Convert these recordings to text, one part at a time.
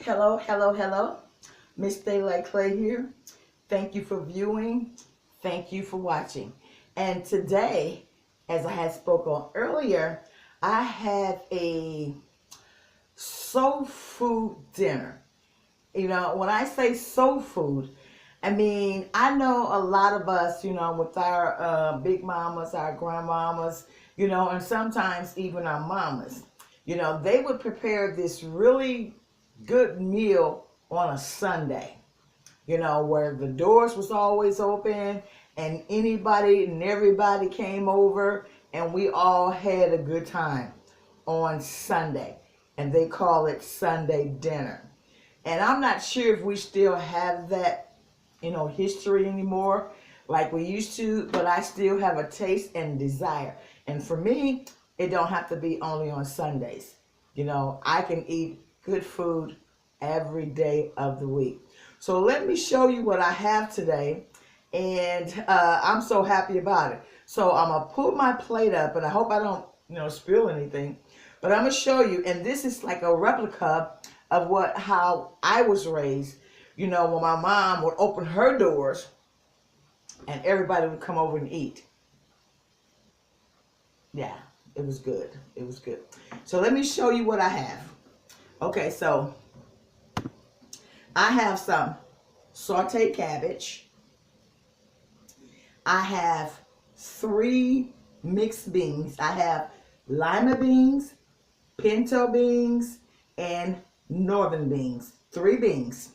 Hello, hello, hello. Miss Daylight Clay here. Thank you for viewing. Thank you for watching. And today, as I had spoken earlier, I have a soul food dinner. You know, when I say soul food, I mean, I know a lot of us, with our big mamas, our grandmamas, and sometimes even our mamas, they would prepare this really good meal on a Sunday, where the doors was always open and anybody and everybody came over and we all had a good time on Sunday. And they call it Sunday dinner. And I'm not sure if we still have that, history anymore like we used to, but I still have a taste and desire. And for me, it don't have to be only on Sundays. I can eat good food every day of the week. So let me show you what I have today, and I'm so happy about it. So I'm gonna pull my plate up, and I hope I don't, spill anything. But I'm gonna show you, and this is like a replica of how I was raised. When my mom would open her doors, and everybody would come over and eat. Yeah, it was good. It was good. So let me show you what I have. Okay, so I have some sauteed cabbage. I have 3 mixed beans. I have lima beans, pinto beans, and northern beans. 3 beans.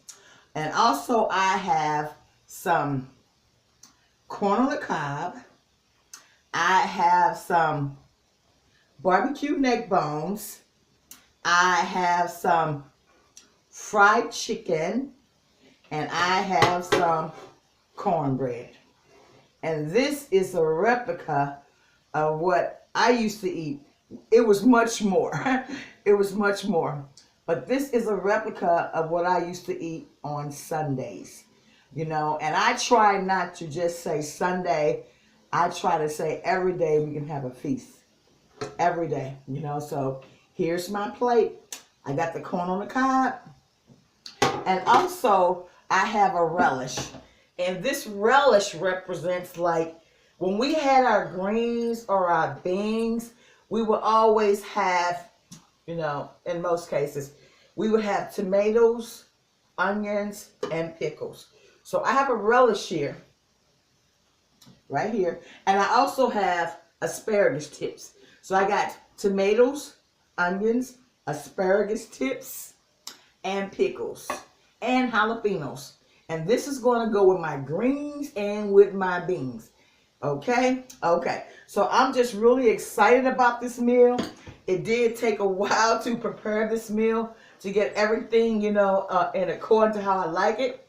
And also I have some corn on the cob. I have some barbecue neck bones. I have some fried chicken, and I have some cornbread. And this is a replica of what I used to eat. It was much more. It was much more. But this is a replica of what I used to eat on Sundays. And I try not to just say Sunday. I try to say every day we can have a feast. Every day, So here's my plate. I got the corn on the cob. And also, I have a relish. And this relish represents, like, when we had our greens or our beans, we would always have, in most cases, we would have tomatoes, onions, and pickles. So I have a relish here, right here. And I also have asparagus tips. So I got tomatoes, onions, asparagus tips, and pickles, and jalapenos. And this is going to go with my greens and with my beans. Okay? Okay. So I'm just really excited about this meal. It did take a while to prepare this meal, to get everything, in according to how I like it.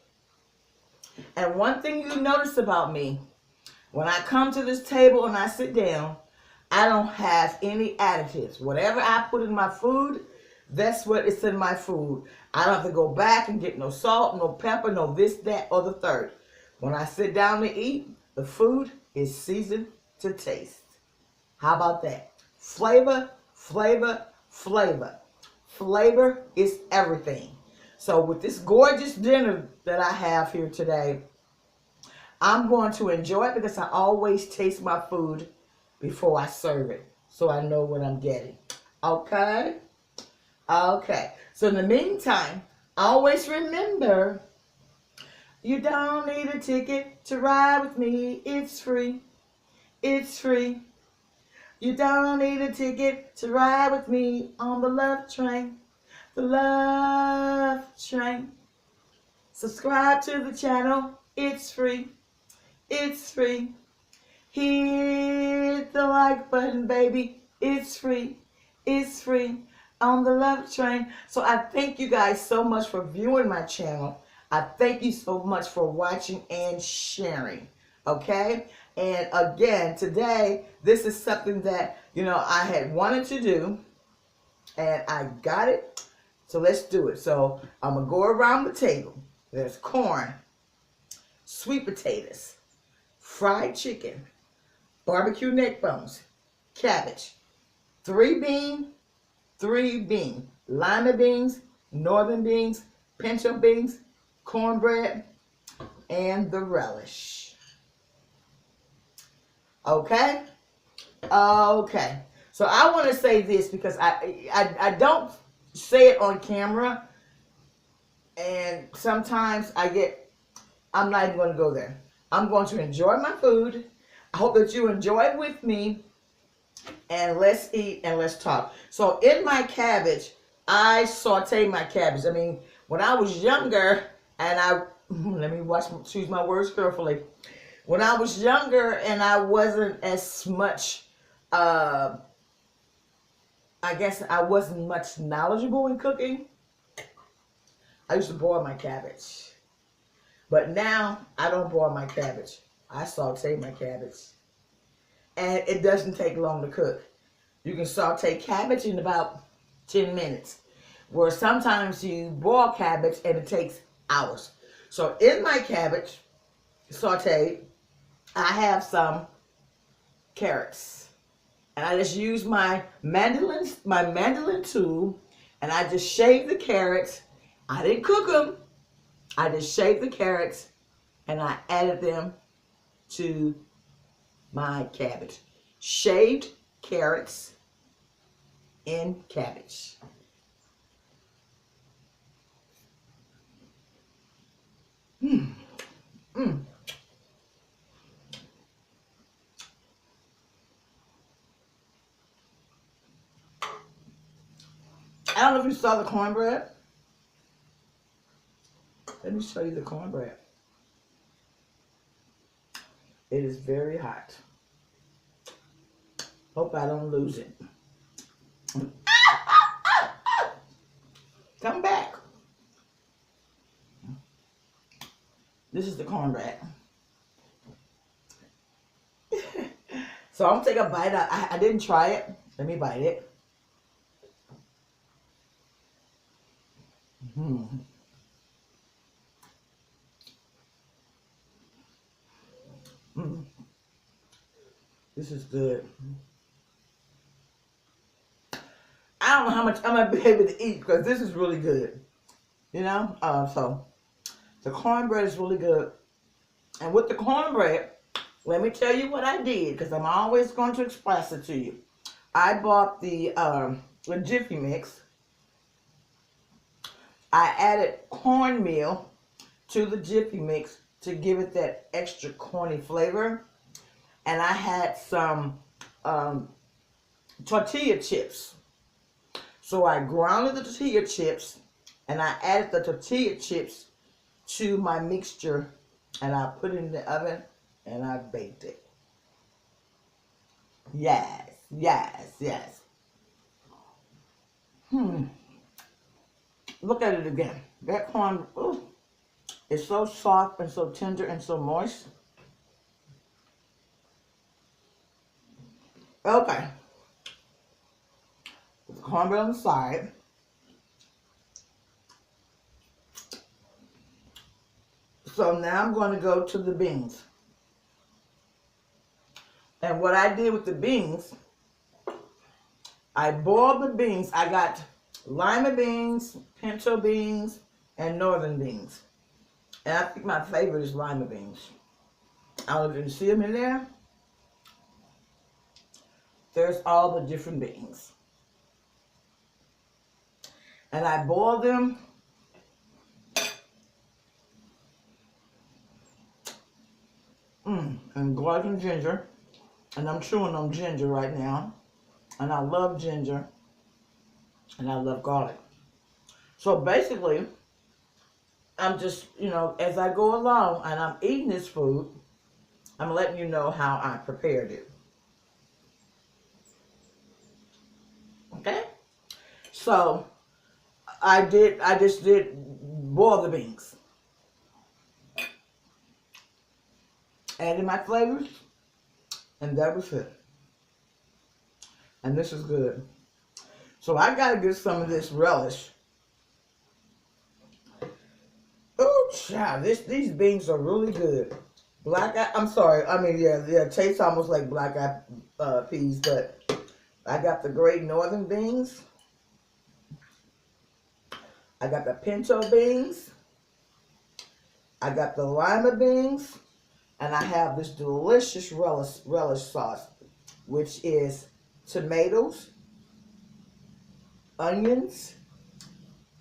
And one thing you notice about me, when I come to this table and I sit down, I don't have any additives. Whatever I put in my food, that's what is in my food. I don't have to go back and get no salt, no pepper, no this, that, or the third. When I sit down to eat, the food is seasoned to taste. How about that? Flavor, flavor, flavor. Flavor is everything. So with this gorgeous dinner that I have here today, I'm going to enjoy it because I always taste my food before I serve it, so I know what I'm getting. Okay? Okay. So in the meantime, always remember, you don't need a ticket to ride with me. It's free. It's free. You don't need a ticket to ride with me on the love train. The love train. Subscribe to the channel. It's free. It's free. Hit the like button, baby. It's free. It's free on the love train. So I thank you guys so much for viewing my channel. I thank you so much for watching and sharing. Okay? And again, today, this is something that, I had wanted to do. And I got it. So let's do it. So I'm going to go around the table. There's corn, sweet potatoes, fried chicken, barbecue neck bones, cabbage, 3 bean, lima beans, northern beans, pinto beans, cornbread, and the relish. Okay? Okay. So I want to say this because I don't say it on camera, and sometimes I'm not even going to go there. I'm going to enjoy my food. I hope that you enjoy it with me, and let's eat and let's talk. So in my cabbage, I saute my cabbage. I mean, when I was younger, and let me choose my words carefully. When I was younger and I wasn't as much, I guess I wasn't much knowledgeable in cooking, I used to boil my cabbage. But now I don't boil my cabbage. I saute my cabbage. And it doesn't take long to cook. You can saute cabbage in about 10 minutes. Where sometimes you boil cabbage and it takes hours. So in my cabbage sauteed, I have some carrots. And I just use my mandolin tool, and I just shave the carrots. I didn't cook them. I just shaved the carrots and I added them to my cabbage. Shaved carrots in cabbage. I don't know if you saw the cornbread. Let me show you the cornbread. It is very hot. Hope I don't lose it. Come back. This is the cornbread. So I'm gonna take a bite out. I didn't try it. Let me bite it. This is good. I don't know how much I'm gonna be able to eat because this is really good. You know, so the cornbread is really good. And with the cornbread, let me tell you what I did because I'm always going to express it to you. I bought the Jiffy Mix. I added cornmeal to the Jiffy Mix to give it that extra corny flavor. And I had some tortilla chips. So I grounded the tortilla chips and I added the tortilla chips to my mixture and I put it in the oven and I baked it. Yes, yes, yes. Look at it again. That corn is so soft and so tender and so moist. Okay. With the cornbread on the side. So now I'm going to go to the beans. And what I did with the beans, I boiled the beans. I got lima beans, pinto beans, and northern beans. And I think my favorite is lima beans. I don't know if you can see them in there. There's all the different beans. And I boiled them. And garlic and ginger. And I'm chewing on ginger right now. And I love ginger. And I love garlic. So basically, I'm just, you know, as I go along and I'm eating this food, I'm letting you know how I prepared it. Okay? So, I just did boil the beans. Added my flavors, and that was it. And this is good. So I gotta get some of this relish. Oh, child, these beans are really good. It tastes almost like black eyed peas, but I got the great northern beans. I got the pinto beans. I got the lima beans. And I have this delicious relish sauce, which is tomatoes, onions,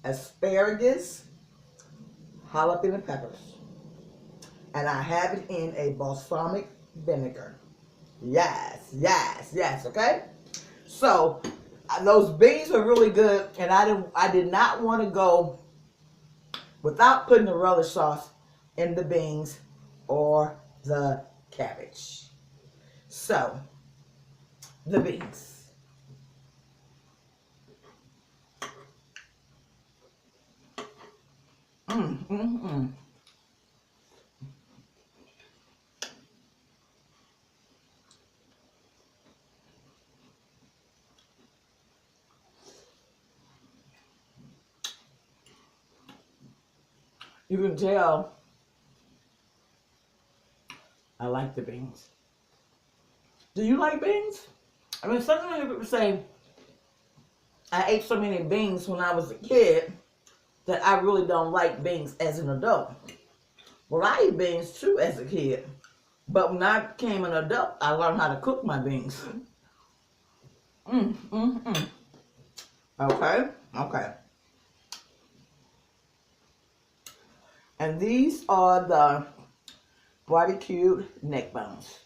asparagus, jalapeno peppers. And I have it in a balsamic vinegar. Yes, yes, yes, okay? So, those beans are really good, and I did not want to go without putting the relish sauce in the beans or the cabbage. So, the beans. Mmm, mmm, mmm. You can tell I like the beans. Do you like beans? I mean, sometimes people say I ate so many beans when I was a kid that I really don't like beans as an adult. Well, I eat beans too as a kid. But when I became an adult, I learned how to cook my beans. Mmm, mmm, mmm. Okay, okay. And these are the barbecued neck bones.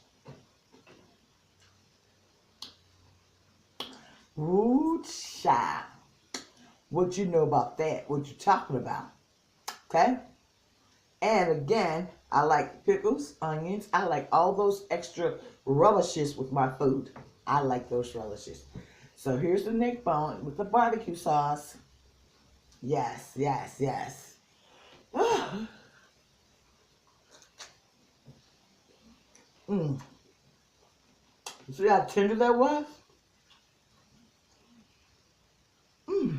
Ooh, child. What you know about that? What you talking about? Okay? And again, I like pickles, onions. I like all those extra relishes with my food. I like those relishes. So here's the neck bone with the barbecue sauce. Yes, yes, yes. Mm. See how tender that was? Mm.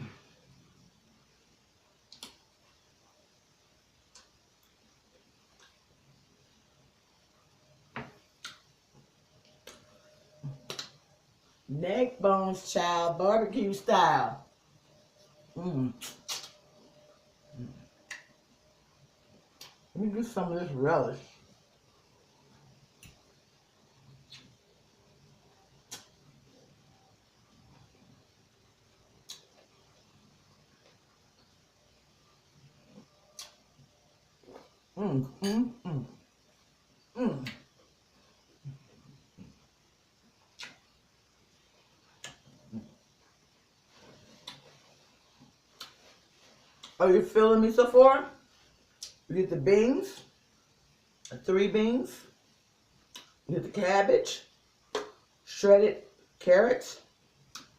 Neck bones, child, barbecue style. Mm. Let me get some of this relish. Mm, mm, mm, mm. Are you feeling me so far? You get the beans, 3 beans. You get the cabbage, shredded carrots,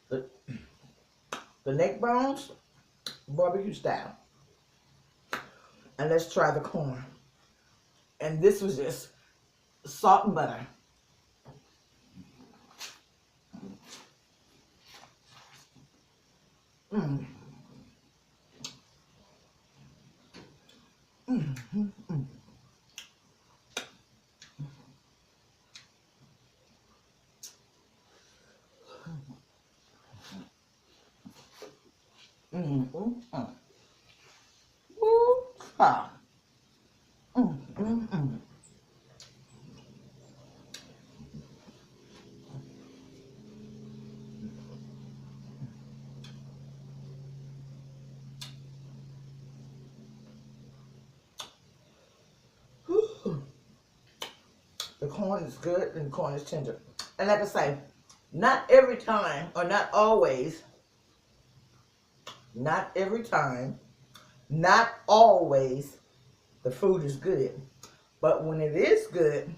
the neck bones, barbecue style. And let's try the corn. And this was just salt and butter. Mm. Mm, mm, mm. Mm, mm, mm. Woo, ah. Mm, mm, mm. Whew. The corn is good and the corn is tender. And like I say, not every time or not always, not every time, not always the food is good. But when it is good,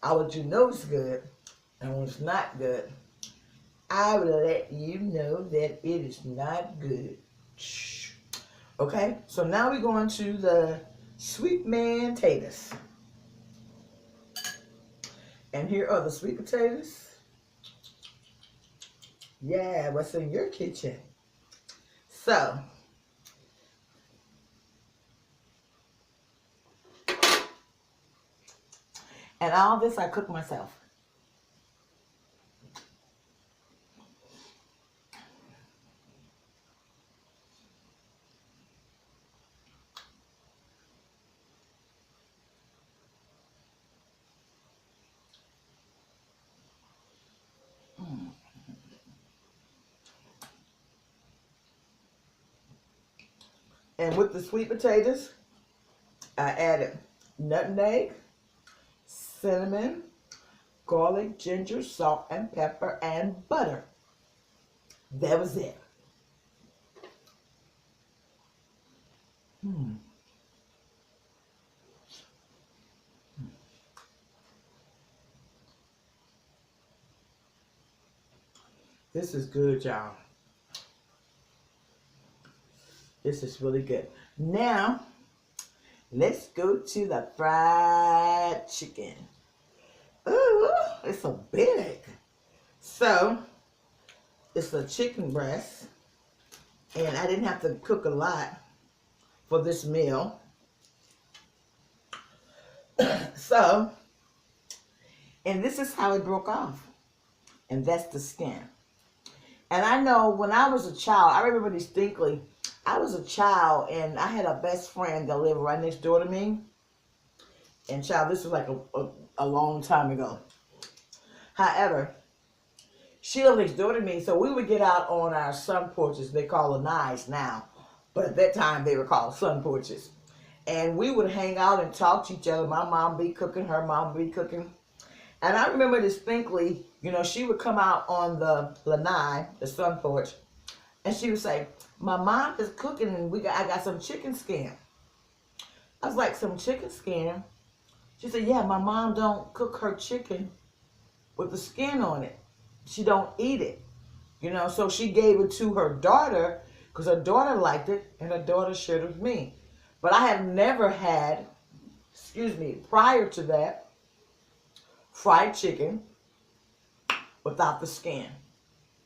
I'll let you know it's good. And when it's not good, I will let you know that it is not good. Shh. Okay, so now we're going to the sweet man taters. And here are the sweet potatoes. Yeah, what's in your kitchen? So, and all this I cook myself. And with the sweet potatoes, I added nutmeg, cinnamon, garlic, ginger, salt, and pepper, and butter. That was it. This is good, y'all. This is really good. Now, let's go to the fried chicken. Ooh, it's so big. So, it's a chicken breast. And I didn't have to cook a lot for this meal. So, and this is how it broke off. And that's the skin. And I know when I was a child, I remember distinctly, I was a child and I had a best friend that lived right next door to me. And child, this was like a long time ago. However, she lived next door to me, so we would get out on our sun porches. They call lanais now, but at that time they were called sun porches. And we would hang out and talk to each other. My mom be cooking, her mom be cooking. And I remember distinctly, you know, she would come out on the lanai, the sun porch, and she would say, "My mom is cooking and I got some chicken skin." I was like, "Some chicken skin?" She said, "Yeah, my mom don't cook her chicken with the skin on it. She don't eat it." You know, so she gave it to her daughter because her daughter liked it and her daughter shared it with me. But I have never had, prior to that, fried chicken without the skin.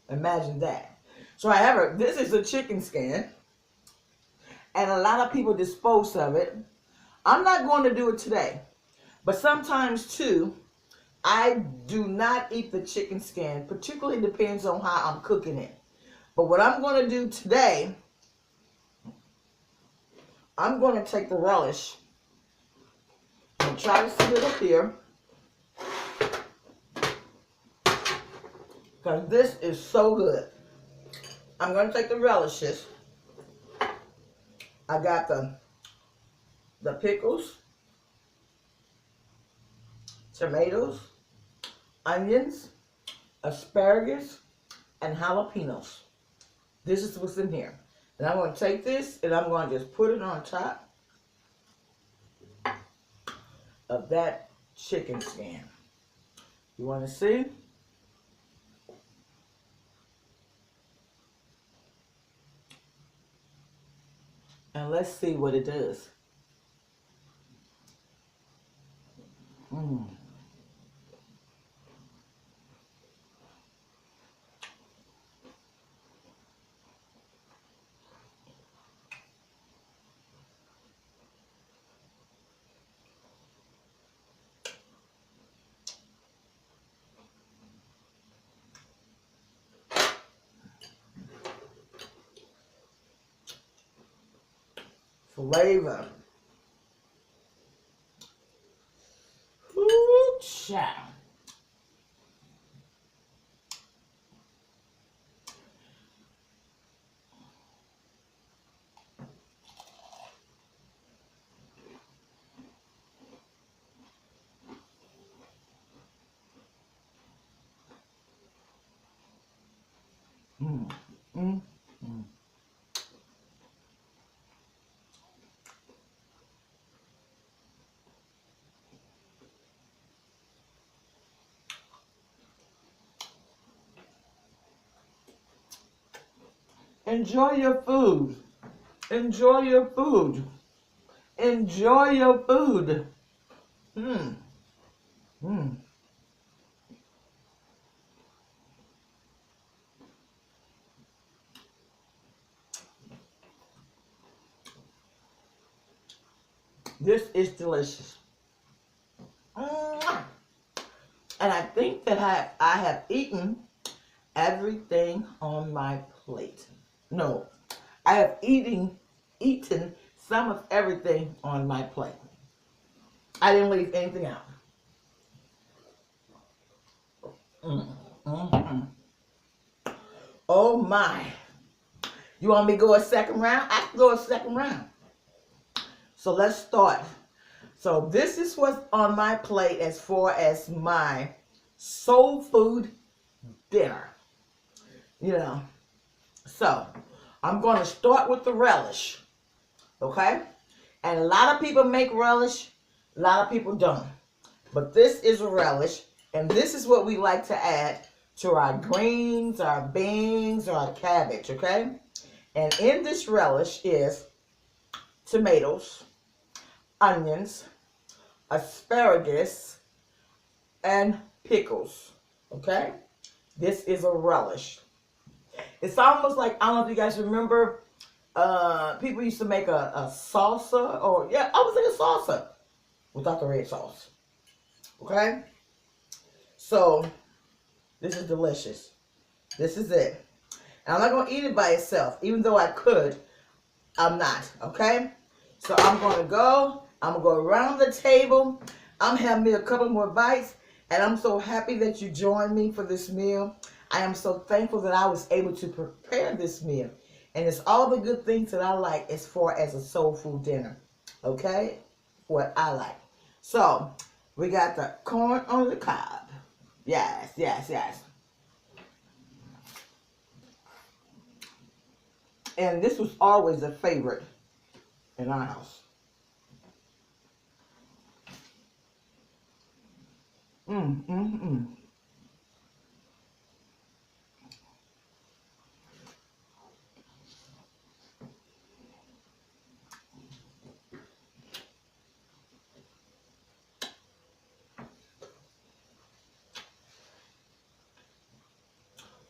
Imagine that. So however, this is a chicken skin and a lot of people dispose of it. I'm not going to do it today, but sometimes too, I do not eat the chicken skin, particularly depends on how I'm cooking it. But what I'm going to do today, I'm going to take the relish and try to sit it up here. Because this is so good. I'm going to take the relishes. I got the pickles, tomatoes, onions, asparagus, and jalapenos. This is what's in here. And I'm going to take this and I'm going to just put it on top of that chicken skin. You want to see? And let's see what it does. Flavor. Ooh, child. Enjoy your food. Enjoy your food. Enjoy your food. This is delicious. And I think that I have eaten everything on my plate. No, I have eaten some of everything on my plate. I didn't leave anything out. Oh my. You want me to go a second round? I can go a second round. So let's start. So this is what's on my plate as far as my soul food dinner. You know. So I'm going to start with the relish. Okay? And a lot of people make relish. A lot of people don't. But this is a relish. And this is what we like to add to our greens, our beans, or our cabbage. Okay? And in this relish is tomatoes, onions, asparagus, and pickles. Okay? This is a relish. It's almost like, I don't know if you guys remember, people used to make a salsa, or, yeah, I was like a salsa without the red sauce. Okay? So, this is delicious. This is it. And I'm not going to eat it by itself, even though I could. I'm not, okay? So I'm going to go around the table. I'm having me a couple more bites, and I'm so happy that you joined me for this meal. I am so thankful that I was able to prepare this meal. And it's all the good things that I like as far as a soul food dinner, okay? What I like. So, we got the corn on the cob. Yes, yes, yes. And this was always a favorite in our house.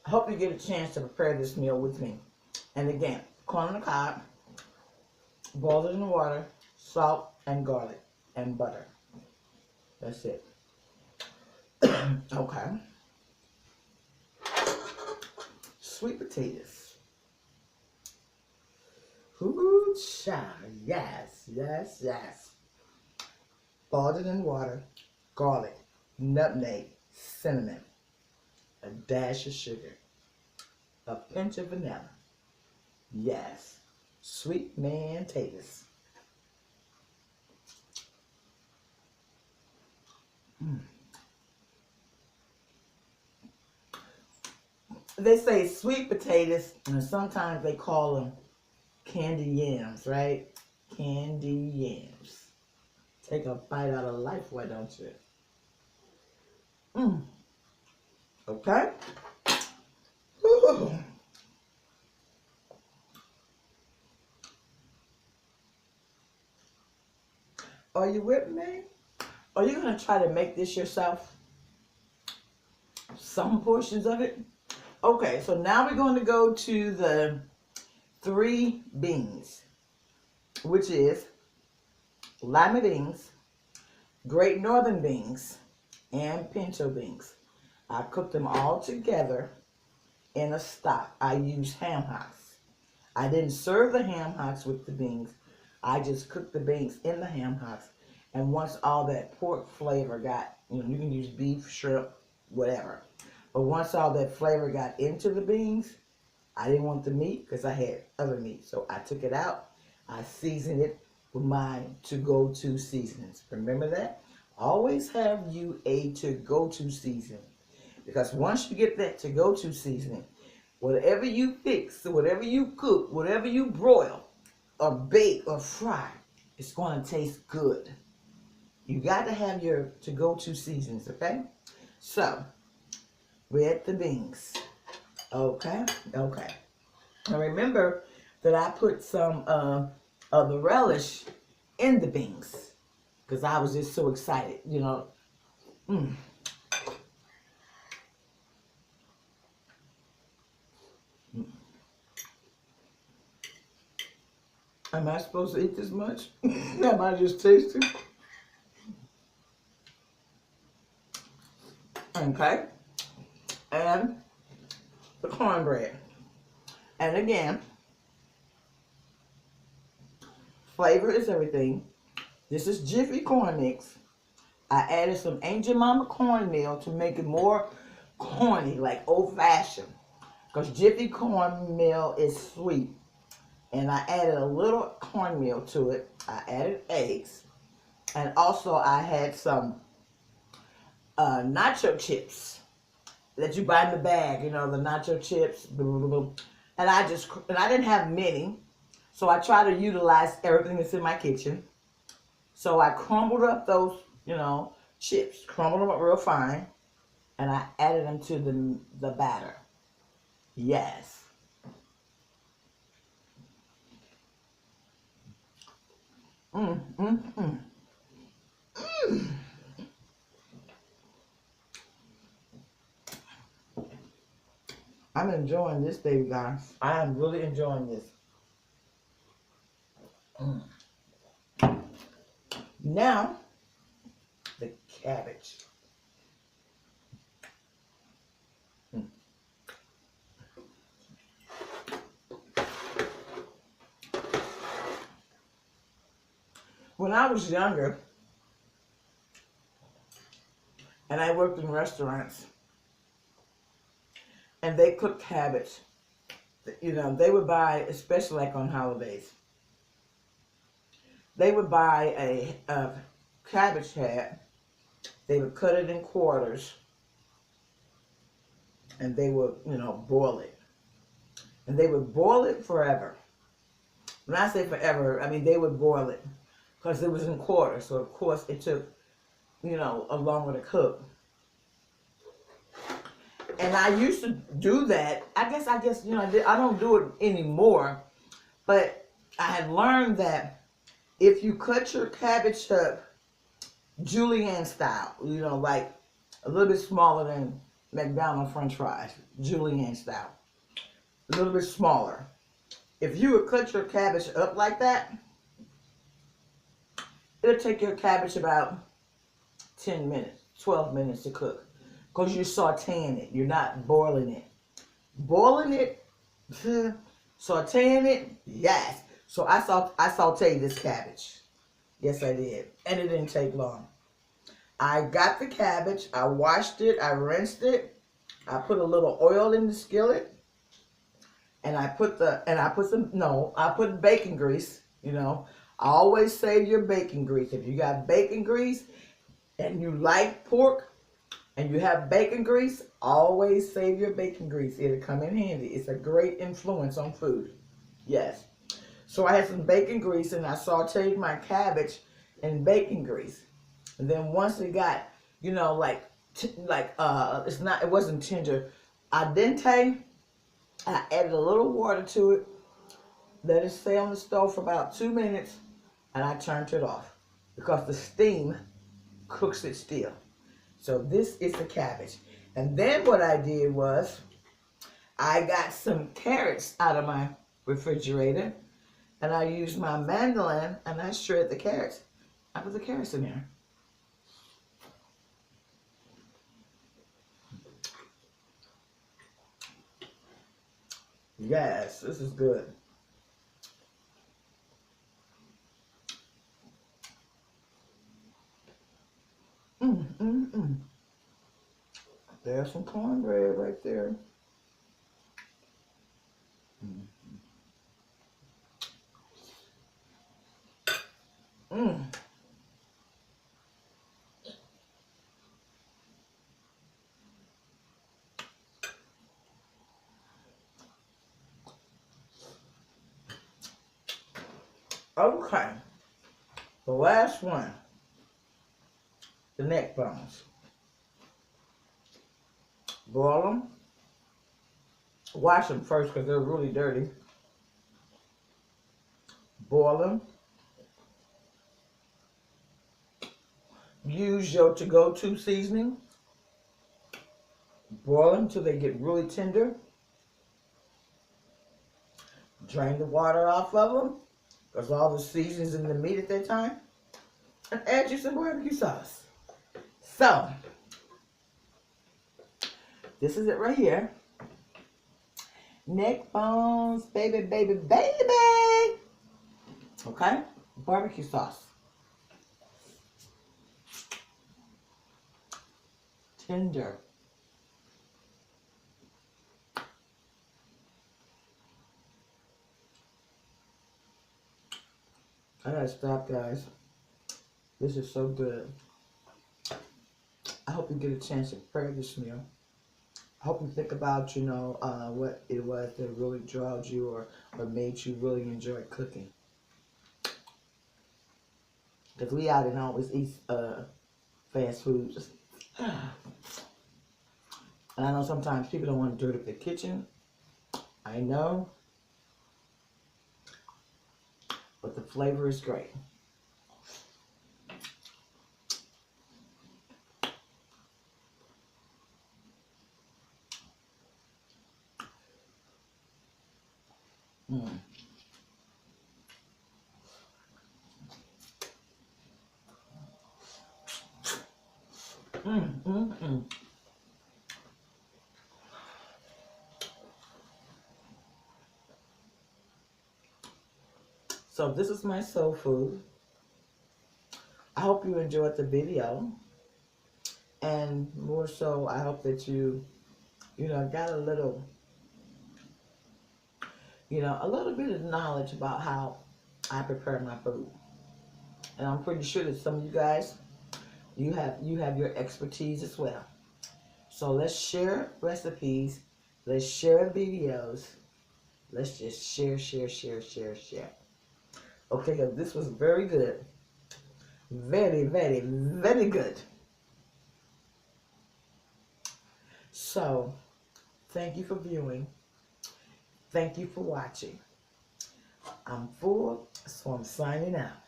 I hope you get a chance to prepare this meal with me. And again, corn on the cob, boil it in the water, salt and garlic and butter. That's it. Okay. Sweet potatoes. Ooh, child. Yes, yes, yes. Boiled it in water, garlic, nutmeg, cinnamon, a dash of sugar, a pinch of vanilla. Yes, sweet man taters. They say sweet potatoes, and sometimes they call them candy yams, right? Candy yams. Take a bite out of life, why don't you? Okay. Ooh. Are you with me? Are you going to try to make this yourself? Some portions of it? Okay, so now we're going to go to the 3 beans, which is lima beans, great northern beans, and pinto beans. I cooked them all together in a stock. I used ham hocks. I didn't serve the ham hocks with the beans. I just cooked the beans in the ham hocks. And once all that pork flavor got, you can use beef, shrimp, whatever. But once all that flavor got into the beans, I didn't want the meat because I had other meat. So I took it out. I seasoned it with my to-go-to seasonings. Remember that? Always have you a to-go-to seasoning. Because once you get that to-go-to seasoning, whatever you fix, whatever you cook, whatever you broil, or bake, or fry, it's going to taste good. You got to have your to-go-to seasonings, okay? So, we're at the beans. Okay? Okay. Now remember that I put some of the relish in the beans. Because I was just so excited, Am I supposed to eat this much? Am I just tasting? Okay. And the cornbread. And again, flavor is everything. This is Jiffy corn mix. I added some Angel Mama cornmeal to make it more corny, like old-fashioned. Because Jiffy cornmeal is sweet. And I added a little cornmeal to it. I added eggs. And also I had some nacho chips that you buy in the bag, you know, the nacho chips. Blah, blah, blah. And I didn't have many. So I try to utilize everything that's in my kitchen. So I crumbled up those, you know, chips, crumbled them up real fine, and I added them to the batter. Yes. Mm, mm, mm. Mm. I'm enjoying this, baby guys. I am really enjoying this. Mm. Now, the cabbage. Mm. When I was younger, and I worked in restaurants, and they cooked cabbage, you know, they would buy, especially like on holidays, they would buy a cabbage head. They would cut it in quarters, and they would, you know, boil it. And they would boil it forever. When I say forever, I mean they would boil it because it was in quarters. So of course it took, you know, a longer to cook. And I used to do that. I guess, you know, I don't do it anymore. But I had learned that if you cut your cabbage up julienne style, you know, like a little bit smaller than McDonald's French fries, julienne style, a little bit smaller. If you would cut your cabbage up like that, it'll take your cabbage about 10 minutes, 12 minutes to cook. Because you're sauteing it. You're not boiling it. Boiling it, sauteing it, yes. So I sauteed this cabbage. Yes, I did. And it didn't take long. I got the cabbage. I washed it. I rinsed it. I put a little oil in the skillet. And I put bacon grease, you know. Always save your bacon grease. If you got bacon grease and you like pork and you have bacon grease, always save your bacon grease. It'll come in handy. It's a great influence on food. Yes. So I had some bacon grease and I sauteed my cabbage in bacon grease. And then once it got, you know, it wasn't tender, al dente, I added a little water to it, let it stay on the stove for about 2 minutes, and I turned it off because the steam cooks it still. So this is the cabbage. And then what I did was I got some carrots out of my refrigerator, and I used my mandolin and I shred the carrots. I put the carrots in there. Yes, this is good. There's some cornbread right there. Okay, the last one, the neck bones. Boil them. Wash them first because they're really dirty. Boil them. Use your to-go-to seasoning. Boil them till they get really tender. Drain the water off of them because all the seasoning's in the meat at that time. And add you some barbecue sauce. So, this is it right here. Neck bones, baby, baby, baby. Okay? Barbecue sauce. Tender. I gotta stop, guys. This is so good. I hope you get a chance to prepare this meal. I hope you think about, what it was that really drove you or made you really enjoy cooking. Because we out and always eat fast foods. And I know sometimes people don't want to dirty up the kitchen. I know. But the flavor is great. Mm. Mm, mm, mm. So this is my soul food. I hope you enjoyed the video. And more so, I hope that you got a little bit of knowledge about how I prepare my food. And I'm pretty sure that some of you guys, you have your expertise as well. So let's share recipes. Let's share videos. Let's just share, share, share, share, share. Okay, guys, this was very good. Very, very, very good. So, thank you for viewing. Thank you for watching. I'm full, so I'm signing out.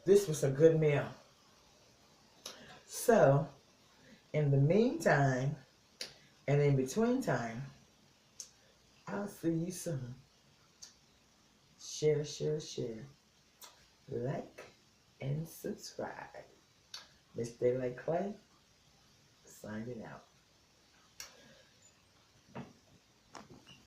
This was a good meal. So, in the meantime, and in between time, I'll see you soon. Share, share, share. Like and subscribe. Miss Daylight Clay, signing out.